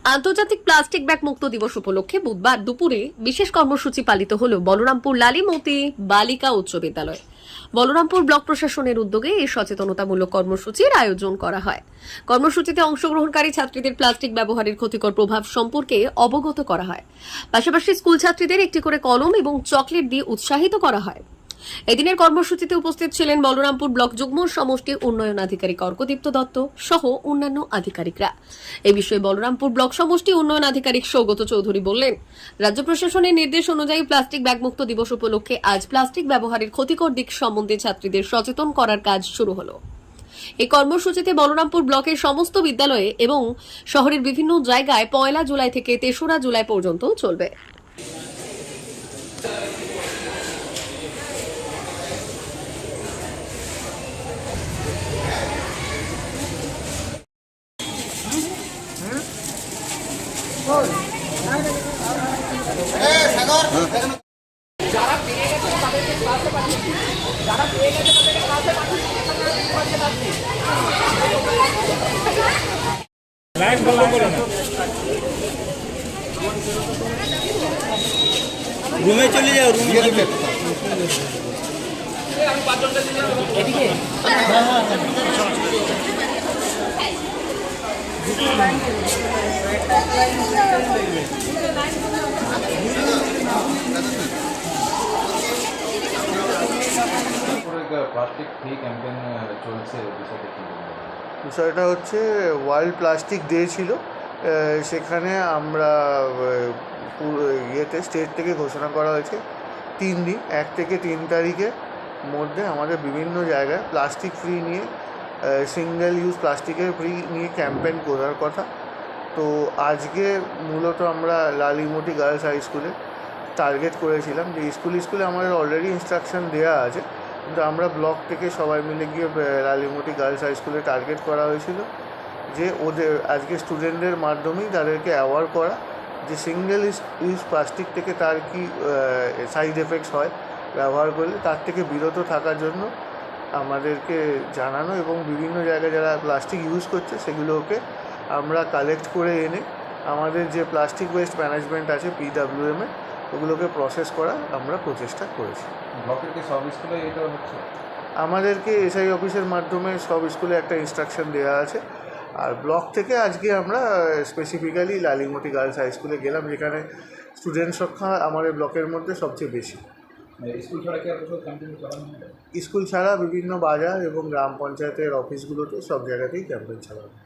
আন্তর্জাতিক plastic bag মুক্ত দিবস উপলক্ষে বুধবার দুপুরে বিশেষ কর্মসূচি পালিত হল বলরামপুর লালিমতি বালিকা উচ্চ বিদ্যালয়। বলরামপুর ব্লক প্রশাসনের উদ্যোগে এই সচেতনতামূলক কর্মসূচির আয়োজন করা হয়। কর্মসূচিতে অংশগ্রহণকারী ছাত্রীদের প্লাস্টিক ব্যবহারের ক্ষতিকর প্রভাব সম্পর্কে অবগত করা হয়। পাশাপাশি স্কুল ছাত্রীদের একটি করে কলম এবং চকলেট দিয়ে উৎসাহিত করা হয়। এদিনের কর্মসূচিতে উপস্থিত ছিলেন বলরামপুর ব্লক যুগ্ম সমষ্টি উন্নয়ন আধিকারিক অর্কদীপ্ত দত্ত সহ অন্যান্য আধিকারিকরা। এই বিষয়ে বলরামপুর ব্লক সমষ্টি উন্নয়ন আধিকারিক সৌগত চৌধুরী বললেন, রাজ্য প্রশাসনের নির্দেশ অনুযায়ী প্লাস্টিক ব্যাগ মুক্ত দিবস উপলক্ষে আজ প্লাস্টিক ব্যবহারের ক্ষতিকর দিক সম্বন্ধে ছাত্রীদের সচেতন করার কাজ শুরু হলো। এই কর্মসূচিতে বলরামপুর ব্লকের সমস্ত বিদ্যালয়ে এবং শহরের বিভিন্ন জায়গায় 1 জুলাই থেকে 3রা জুলাই পর্যন্ত চলবে। যারা পেয়ে গেছে তাদেরকে ক্লাসে পাঠিয়েছি, যারা পেয়ে গেছে তাদেরকে ক্লাসে পাঠিয়েছি। রুমে চলে যাও, রুমে আমি 5 জনকে এদিকে প্লাস্টিক ফ্রি ক্যাম্পেইন চলছে, বিষয়টা হচ্ছে ওয়ার্ল্ড প্লাস্টিক ডে ছিল। সেখানে আমরা স্টেট থেকে ঘোষণা করা হয়েছে 3 দিন 1 থেকে 3 তারিখের মধ্যে আমাদের বিভিন্ন জায়গায় প্লাস্টিক ফ্রি নিয়ে, সিঙ্গেল ইউজ প্লাস্টিকের ফ্রি নিয়ে ক্যাম্পেইন করার কথা। তো আজকে মূলত আমরা লালিমতি গার্লস হাই স্কুলে টার্গেট করেছিলাম যে স্কুলে আমাদের অলরেডি ইনস্ট্রাকশন দেওয়া আছে, কিন্তু আমরা ব্লক থেকে সবাই মিলে গিয়ে লালিমতি গার্লস হাই স্কুলে টার্গেট করা হয়েছিল যে ওদের আজকে স্টুডেন্টদের মাধ্যমেই তাদেরকে অ্যাওয়ার করা যে সিঙ্গেল ইউজ প্লাস্টিক থেকে তার কি সাইড এফেক্টস হয় ব্যবহার করলে, তার থেকে বিরত থাকার জন্য আমাদেরকে জানানো এবং বিভিন্ন জায়গায় যারা প্লাস্টিক ইউজ করছে সেগুলোকে আমরা কালেক্ট করে এনে আমাদের যে প্লাস্টিক ওয়েস্ট ম্যানেজমেন্ট আছে PWM ওগুলোকে প্রসেস করা আমরা প্রচেষ্টা করেছি। ব্লকের কি সব স্কুলে এটা হচ্ছে? আমাদেরকে SI অফিসের মাধ্যমে সব স্কুলে একটা ইনস্ট্রাকশন দেওয়া আছে। আর ব্লক থেকে আজকে আমরা স্পেসিফিক্যালি লালিমতি গার্লস হাই স্কুলে গেলাম, যেখানে স্টুডেন্ট সংখ্যা আমাদের ব্লকের মধ্যে সবচেয়ে বেশি। স্কুল ছাড়া কি আর কোথাও ক্যাম্পেইন চালানো হবে? স্কুল ছাড়া বিভিন্ন বাজার এবং গ্রাম পঞ্চায়েতের অফিসগুলোতে সব জায়গাতেই ক্যাম্পেইন চালানো।